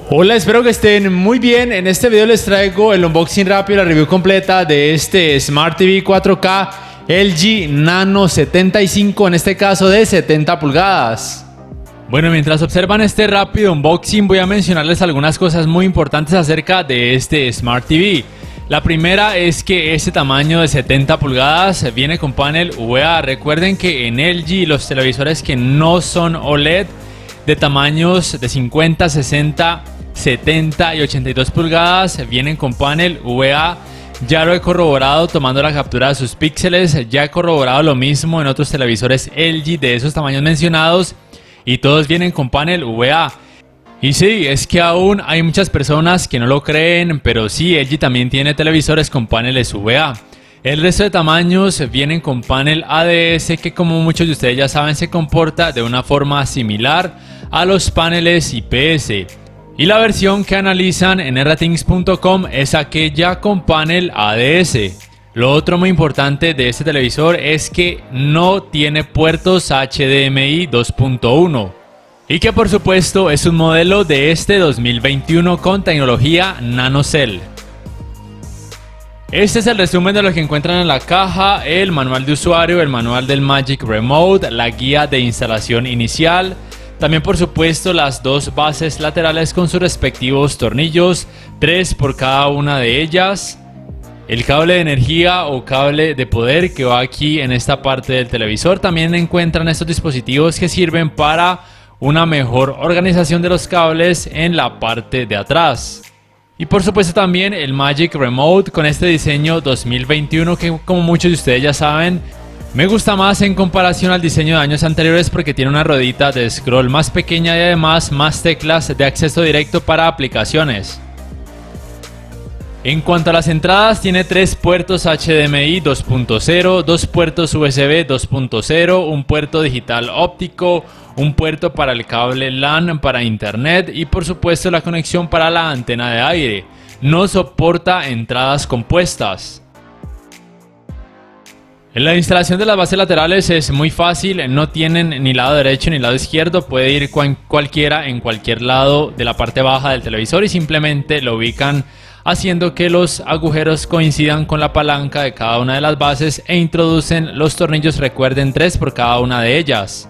Hola, espero que estén muy bien. En este video les traigo el unboxing rápido, la review completa de este Smart TV 4K LG Nano 75, en este caso de 70 pulgadas. Bueno, mientras observan este rápido unboxing voy a mencionarles algunas cosas muy importantes acerca de este Smart TV. La primera es que este tamaño de 70 pulgadas viene con panel VA. Recuerden que en LG los televisores que no son OLED de tamaños de 50, 60, 70 y 82 pulgadas vienen con panel VA. Ya lo he corroborado tomando la captura de sus píxeles. Ya he corroborado lo mismo en otros televisores LG de esos tamaños mencionados y todos vienen con panel VA. Y sí, es que aún hay muchas personas que no lo creen, pero sí, LG también tiene televisores con paneles VA. El resto de tamaños vienen con panel ADS, que como muchos de ustedes ya saben se comporta de una forma similar a los paneles IPS. Y la versión que analizan en RTings.com es aquella con panel ADS. Lo otro muy importante de este televisor es que no tiene puertos HDMI 2.1. Y que por supuesto es un modelo de este 2021 con tecnología NanoCell. Este es el resumen de lo que encuentran en la caja: el manual de usuario, el manual del Magic Remote, la guía de instalación inicial, también por supuesto las dos bases laterales con sus respectivos tornillos, 3 por cada una de ellas, el cable de energía o cable de poder que va aquí en esta parte del televisor. También encuentran estos dispositivos que sirven para una mejor organización de los cables en la parte de atrás. Y por supuesto también el Magic Remote con este diseño 2021 que, como muchos de ustedes ya saben, me gusta más en comparación al diseño de años anteriores porque tiene una ruedita de scroll más pequeña y además más teclas de acceso directo para aplicaciones. En cuanto a las entradas, tiene 3 puertos HDMI 2.0, 2 puertos USB 2.0, un puerto digital óptico, un puerto para el cable LAN para internet y por supuesto la conexión para la antena de aire. No soporta entradas compuestas. La instalación de las bases laterales es muy fácil, no tienen ni lado derecho ni lado izquierdo, puede ir cualquiera en cualquier lado de la parte baja del televisor y simplemente lo ubican haciendo que los agujeros coincidan con la palanca de cada una de las bases e introducen los tornillos, recuerden, 3 por cada una de ellas.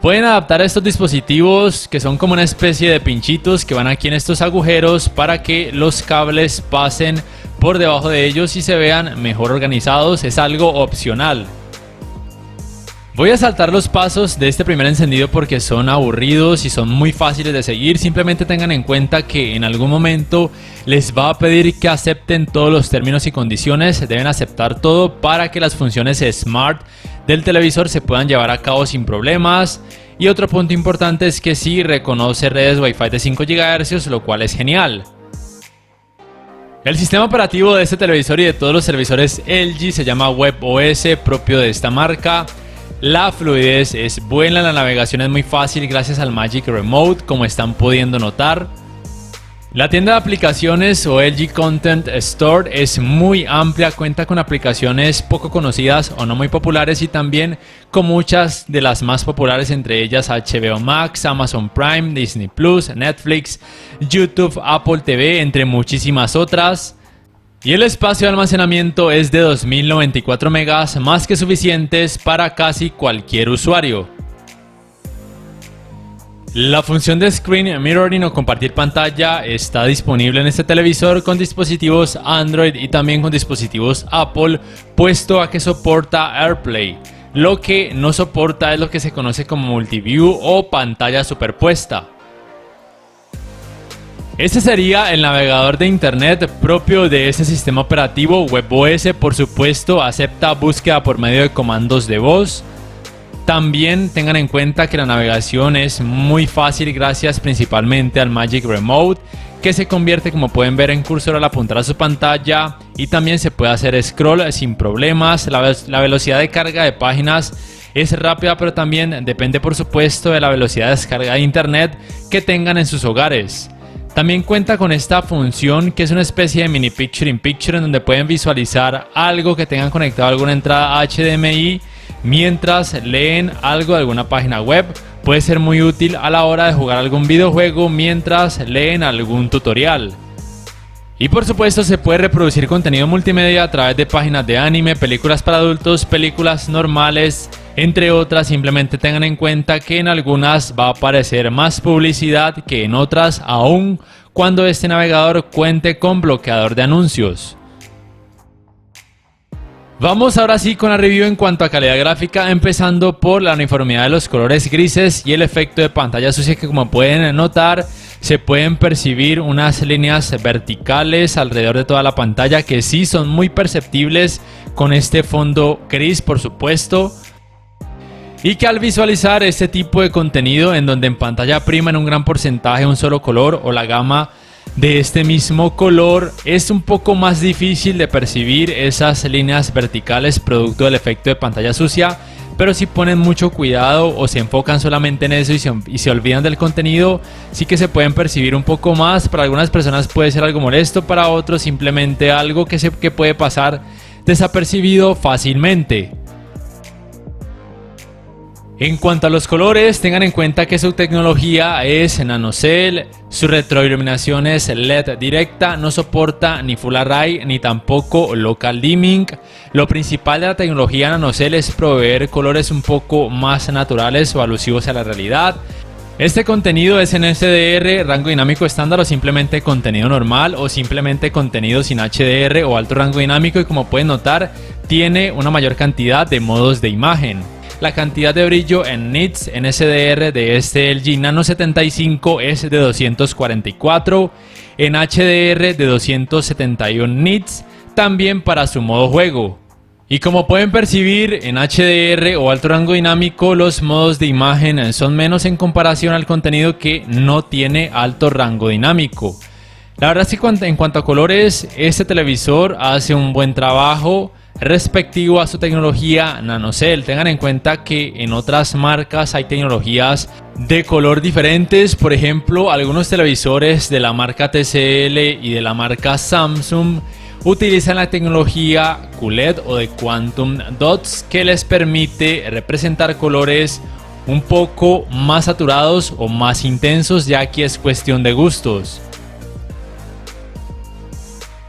Pueden adaptar estos dispositivos que son como una especie de pinchitos que van aquí en estos agujeros para que los cables pasen por debajo de ellos y se vean mejor organizados. Es algo opcional. Voy a saltar los pasos de este primer encendido porque son aburridos y son muy fáciles de seguir. Simplemente tengan en cuenta que en algún momento les va a pedir que acepten todos los términos y condiciones. Deben aceptar todo para que las funciones Smart del televisor se puedan llevar a cabo sin problemas. Y otro punto importante es que sí reconoce redes Wi-Fi de 5 GHz, lo cual es genial. El sistema operativo de este televisor y de todos los televisores LG se llama WebOS, propio de esta marca. La fluidez es buena, la navegación es muy fácil gracias al Magic Remote, como están pudiendo notar. La tienda de aplicaciones o LG Content Store es muy amplia, cuenta con aplicaciones poco conocidas o no muy populares y también con muchas de las más populares, entre ellas HBO Max, Amazon Prime, Disney Plus, Netflix, YouTube, Apple TV, entre muchísimas otras. Y el espacio de almacenamiento es de 2094 megas, más que suficientes para casi cualquier usuario. La función de Screen Mirroring o compartir pantalla está disponible en este televisor con dispositivos Android y también con dispositivos Apple, puesto a que soporta AirPlay. Lo que no soporta es lo que se conoce como Multiview o pantalla superpuesta. Este sería el navegador de internet propio de este sistema operativo. WebOS, por supuesto, acepta búsqueda por medio de comandos de voz. También tengan en cuenta que la navegación es muy fácil gracias principalmente al Magic Remote, que se convierte, como pueden ver, en cursor al apuntar a su pantalla, y también se puede hacer scroll sin problemas. La velocidad de carga de páginas es rápida, pero también depende por supuesto de la velocidad de descarga de internet que tengan en sus hogares. También cuenta con esta función que es una especie de mini picture in picture en donde pueden visualizar algo que tengan conectado a alguna entrada HDMI mientras leen algo de alguna página web. Puede ser muy útil a la hora de jugar algún videojuego mientras leen algún tutorial. Y por supuesto se puede reproducir contenido multimedia a través de páginas de anime, películas para adultos, películas normales, entre otras. Simplemente tengan en cuenta que en algunas va a aparecer más publicidad que en otras, aun cuando este navegador cuente con bloqueador de anuncios. Vamos ahora sí con la review en cuanto a calidad gráfica, empezando por la uniformidad de los colores grises y el efecto de pantalla sucia, que como pueden notar se pueden percibir unas líneas verticales alrededor de toda la pantalla que sí son muy perceptibles con este fondo gris, por supuesto. Y que al visualizar este tipo de contenido en donde en pantalla prima en un gran porcentaje un solo color o la gama de este mismo color, es un poco más difícil de percibir esas líneas verticales producto del efecto de pantalla sucia. Pero si ponen mucho cuidado o se enfocan solamente en eso y se olvidan del contenido, sí que se pueden percibir un poco más. Para algunas personas puede ser algo molesto, para otros simplemente algo que puede pasar desapercibido fácilmente. En cuanto a los colores, tengan en cuenta que su tecnología es NanoCell, su retroiluminación es LED directa, no soporta ni Full Array ni tampoco Local Dimming. Lo principal de la tecnología NanoCell es proveer colores un poco más naturales o alusivos a la realidad. Este contenido es en SDR, rango dinámico estándar, o simplemente contenido normal, o simplemente contenido sin HDR o alto rango dinámico, y como pueden notar tiene una mayor cantidad de modos de imagen. La cantidad de brillo en nits en SDR de este LG Nano 75 es de 244, en HDR de 271 nits, también para su modo juego. Y como pueden percibir, en HDR o alto rango dinámico los modos de imagen son menos en comparación al contenido que no tiene alto rango dinámico. La verdad es que en cuanto a colores, este televisor hace un buen trabajo respectivo a su tecnología NanoCell. Tengan en cuenta que en otras marcas hay tecnologías de color diferentes. Por ejemplo, algunos televisores de la marca TCL y de la marca Samsung utilizan la tecnología QLED o de Quantum Dots, que les permite representar colores un poco más saturados o más intensos, ya que es cuestión de gustos.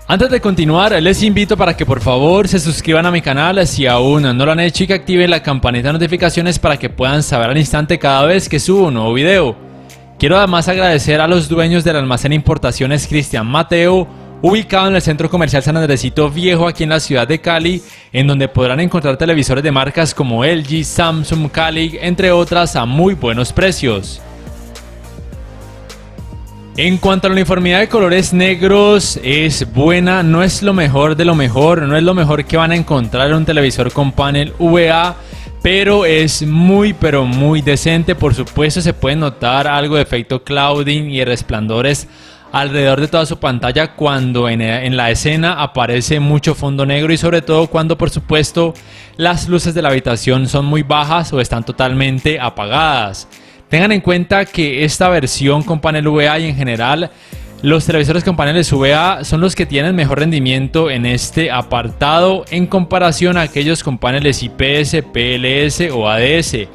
Antes de continuar, les invito para que por favor se suscriban a mi canal si aún no lo han hecho, y que activen la campanita de notificaciones para que puedan saber al instante cada vez que subo un nuevo video. Quiero además agradecer a los dueños del almacén Importaciones Cristian Mateo, ubicado en el Centro Comercial San Andresito Viejo, aquí en la ciudad de Cali, en donde podrán encontrar televisores de marcas como LG, Samsung, Cali, entre otras, a muy buenos precios. En cuanto a la uniformidad de colores negros, es buena, no es lo mejor de lo mejor, no es lo mejor que van a encontrar en un televisor con panel VA, pero es muy decente. Por supuesto se puede notar algo de efecto clouding y resplandores alrededor de toda su pantalla cuando en la escena aparece mucho fondo negro, y sobre todo cuando por supuesto las luces de la habitación son muy bajas o están totalmente apagadas. Tengan en cuenta que esta versión con panel VA y en general los televisores con paneles VA son los que tienen mejor rendimiento en este apartado en comparación a aquellos con paneles IPS, PLS o ADS.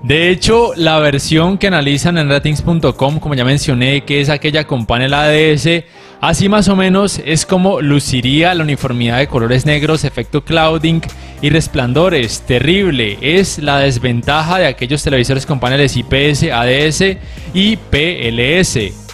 De hecho, la versión que analizan en ratings.com, como ya mencioné, que es aquella con panel ADS, así más o menos es como luciría la uniformidad de colores negros, efecto clouding y resplandores. Terrible, es la desventaja de aquellos televisores con paneles IPS, ADS y PLS.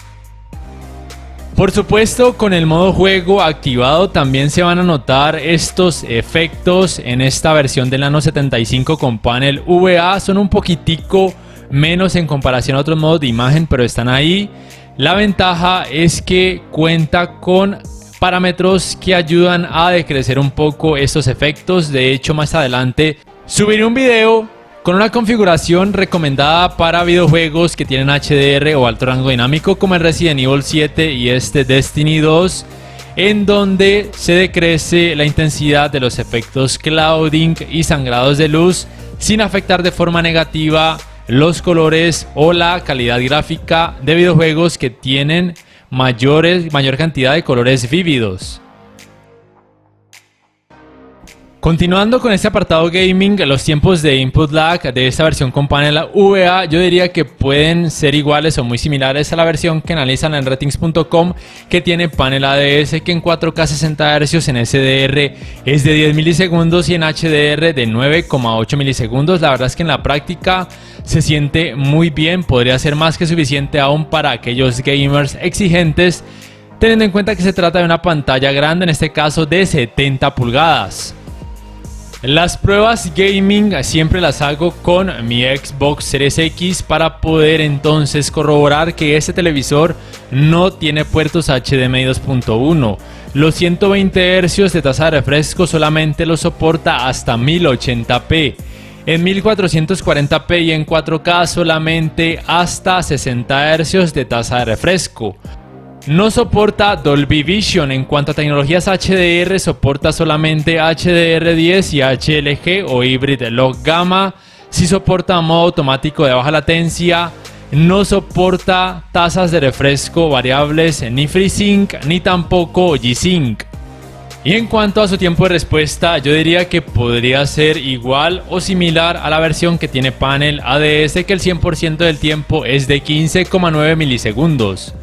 Por supuesto, con el modo juego activado también se van a notar estos efectos en esta versión del Nano 75 con panel VA. Son un poquitico menos en comparación a otros modos de imagen, pero están ahí. La ventaja es que cuenta con parámetros que ayudan a decrecer un poco estos efectos. De hecho, más adelante subiré un video con una configuración recomendada para videojuegos que tienen HDR o alto rango dinámico, como el Resident Evil 7 y este Destiny 2, en donde se decrece la intensidad de los efectos clouding y sangrados de luz sin afectar de forma negativa los colores o la calidad gráfica de videojuegos que tienen mayor cantidad de colores vívidos. Continuando con este apartado gaming, los tiempos de input lag de esta versión con panel VA yo diría que pueden ser iguales o muy similares a la versión que analizan en ratings.com, que tiene panel ADS, que en 4K 60 Hz en SDR es de 10 milisegundos y en HDR de 9,8 milisegundos. La verdad es que en la práctica se siente muy bien, podría ser más que suficiente aún para aquellos gamers exigentes, teniendo en cuenta que se trata de una pantalla grande, en este caso de 70 pulgadas. Las pruebas gaming siempre las hago con mi Xbox Series X para poder entonces corroborar que este televisor no tiene puertos HDMI 2.1. Los 120 Hz de tasa de refresco solamente lo soporta hasta 1080p. En 1440p y en 4K solamente hasta 60 Hz de tasa de refresco. No soporta Dolby Vision. En cuanto a tecnologías HDR, soporta solamente HDR10 y HLG o Hybrid Log Gamma. Sí soporta modo automático de baja latencia. No soporta tasas de refresco variables ni FreeSync ni tampoco G-Sync. Y en cuanto a su tiempo de respuesta, yo diría que podría ser igual o similar a la versión que tiene panel ADS, que el 100% del tiempo es de 15,9 milisegundos.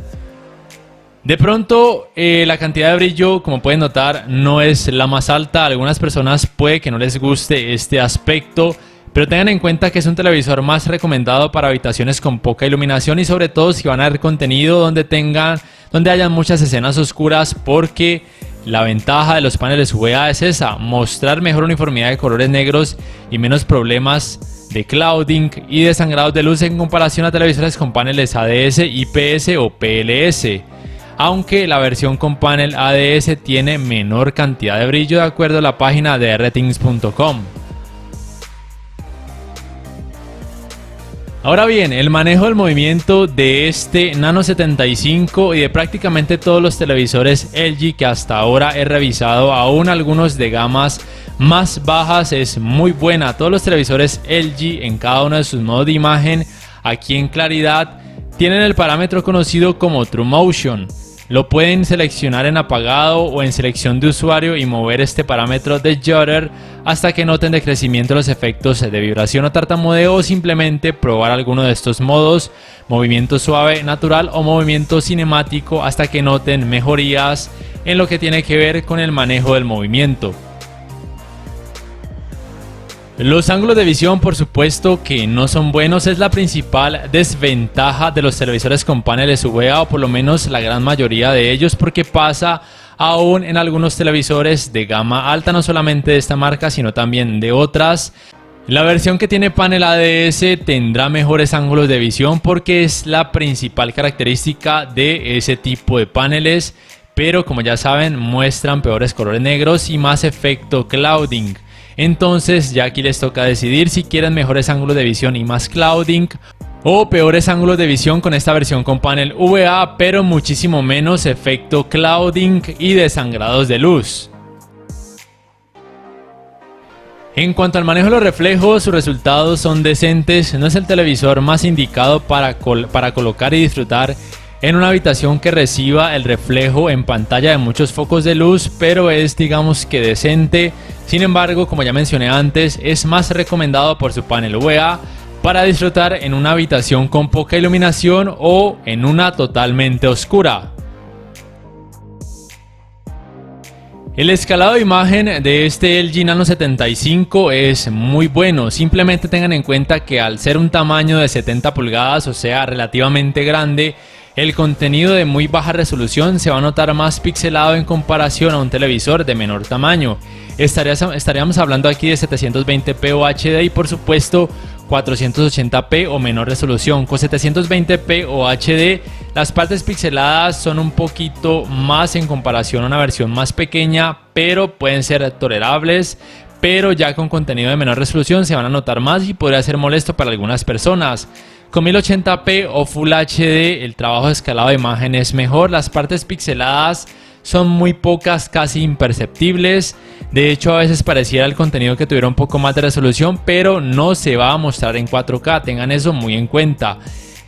De pronto la cantidad de brillo, como pueden notar, no es la más alta. A algunas personas puede que no les guste este aspecto, pero tengan en cuenta que es un televisor más recomendado para habitaciones con poca iluminación y sobre todo si van a ver contenido donde hayan muchas escenas oscuras, porque la ventaja de los paneles VA es esa: mostrar mejor uniformidad de colores negros y menos problemas de clouding y de sangrados de luz en comparación a televisores con paneles ADS, IPS o PLS. Aunque la versión con panel ADS tiene menor cantidad de brillo de acuerdo a la página de ratings.com. Ahora bien, el manejo del movimiento de este Nano 75 y de prácticamente todos los televisores LG que hasta ahora he revisado, aún algunos de gamas más bajas, es muy buena. Todos los televisores LG en cada uno de sus modos de imagen, aquí en claridad, tienen el parámetro conocido como TrueMotion. Lo pueden seleccionar en apagado o en selección de usuario y mover este parámetro de Jutter hasta que noten decrecimiento de los efectos de vibración o tartamudeo, o simplemente probar alguno de estos modos: movimiento suave, natural o movimiento cinemático, hasta que noten mejorías en lo que tiene que ver con el manejo del movimiento. Los ángulos de visión, por supuesto que no son buenos, es la principal desventaja de los televisores con paneles VA, o por lo menos la gran mayoría de ellos, porque pasa aún en algunos televisores de gama alta, no solamente de esta marca sino también de otras. La versión que tiene panel ADS tendrá mejores ángulos de visión porque es la principal característica de ese tipo de paneles, pero como ya saben, muestran peores colores negros y más efecto clouding. Entonces ya aquí les toca decidir si quieren mejores ángulos de visión y más clouding, o peores ángulos de visión con esta versión con panel VA, pero muchísimo menos efecto clouding y desangrados de luz. En cuanto al manejo de los reflejos, sus resultados son decentes. No es el televisor más indicado para colocar y disfrutar en una habitación que reciba el reflejo en pantalla de muchos focos de luz, pero es, digamos, que decente. Sin embargo, como ya mencioné antes, es más recomendado por su panel VA para disfrutar en una habitación con poca iluminación o en una totalmente oscura. El escalado de imagen de este LG Nano 75 es muy bueno. Simplemente tengan en cuenta que al ser un tamaño de 70 pulgadas, o sea, relativamente grande, el contenido de muy baja resolución se va a notar más pixelado en comparación a un televisor de menor tamaño. Estaríamos hablando aquí de 720p o HD y por supuesto 480p o menor resolución. Con 720p o HD las partes pixeladas son un poquito más en comparación a una versión más pequeña, pero pueden ser tolerables. Pero ya con contenido de menor resolución se van a notar más y podría ser molesto para algunas personas. Con 1080p o Full HD el trabajo de escalado de imagen es mejor. Las partes pixeladas son muy pocas, casi imperceptibles. De hecho, a veces pareciera el contenido que tuviera un poco más de resolución, pero no se va a mostrar en 4K, tengan eso muy en cuenta.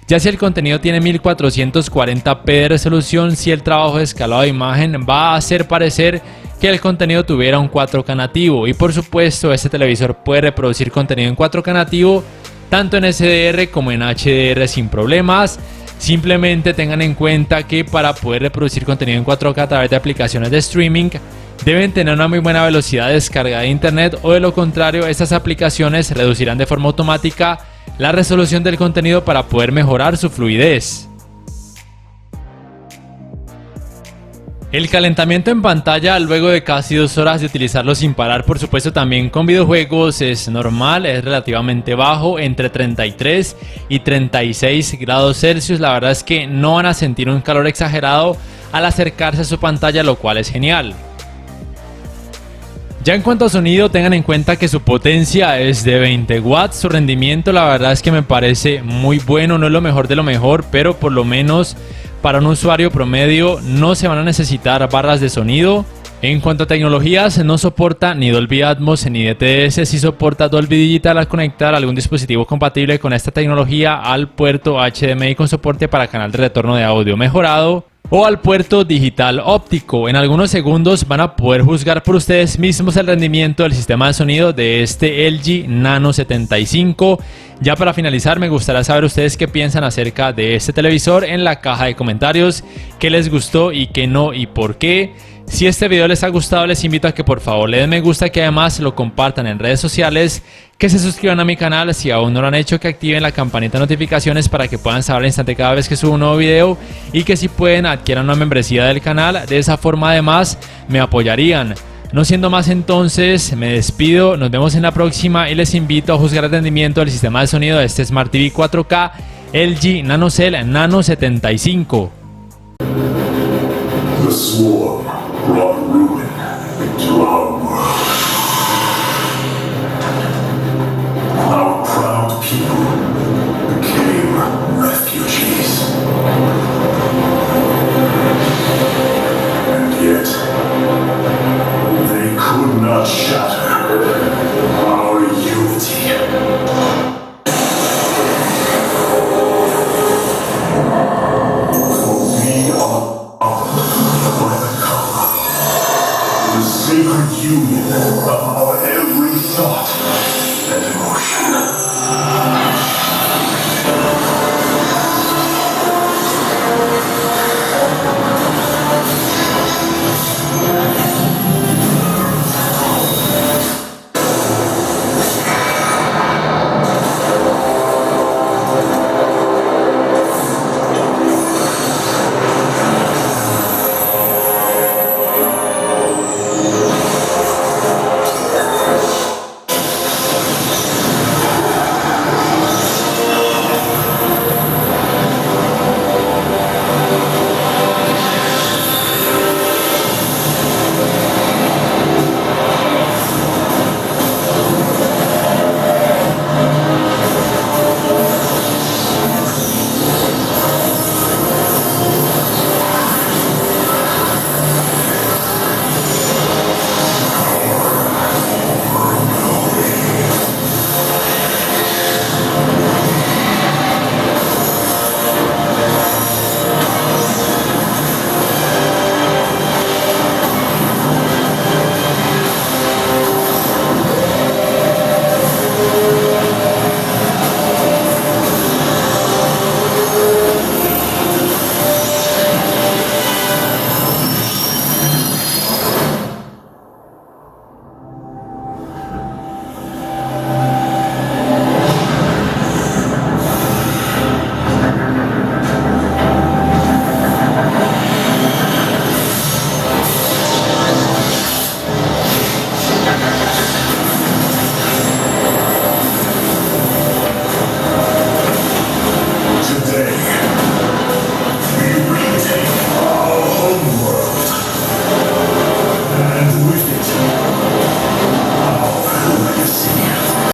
Ya si el contenido tiene 1440p de resolución, si el trabajo de escalado de imagen va a hacer parecer que el contenido tuviera un 4K nativo, y por supuesto este televisor puede reproducir contenido en 4K nativo tanto en SDR como en HDR sin problemas. Simplemente tengan en cuenta que para poder reproducir contenido en 4K a través de aplicaciones de streaming deben tener una muy buena velocidad de descarga de internet, o de lo contrario estas aplicaciones reducirán de forma automática la resolución del contenido para poder mejorar su fluidez. El calentamiento en pantalla luego de casi 2 horas de utilizarlo sin parar, por supuesto también con videojuegos, es normal, es relativamente bajo, entre 33 y 36 grados Celsius. La verdad es que no van a sentir un calor exagerado al acercarse a su pantalla, lo cual es genial. Ya en cuanto a sonido, tengan en cuenta que su potencia es de 20 watts, su rendimiento la verdad es que me parece muy bueno, no es lo mejor de lo mejor, pero por lo menos para un usuario promedio no se van a necesitar barras de sonido. En cuanto a tecnologías, no soporta ni Dolby Atmos ni DTS, sí soporta Dolby Digital al conectar algún dispositivo compatible con esta tecnología al puerto HDMI con soporte para canal de retorno de audio mejorado, o al puerto digital óptico. En algunos segundos van a poder juzgar por ustedes mismos el rendimiento del sistema de sonido de este LG Nano 75. Ya para finalizar, me gustaría saber ustedes qué piensan acerca de este televisor en la caja de comentarios, qué les gustó y qué no y por qué. Si este video les ha gustado, les invito a que por favor le den me gusta, que además lo compartan en redes sociales, que se suscriban a mi canal si aún no lo han hecho, que activen la campanita de notificaciones para que puedan saber al instante cada vez que subo un nuevo video, y que si pueden adquieran una membresía del canal. De esa forma además me apoyarían. No siendo más, entonces me despido, nos vemos en la próxima y les invito a juzgar el rendimiento del sistema de sonido de este Smart TV 4K LG NanoCell Nano 75. The swarm brought ruin into our world. Our proud people became refugees. And yet, they could not shatter our unity. For we are armed by the power, the sacred union of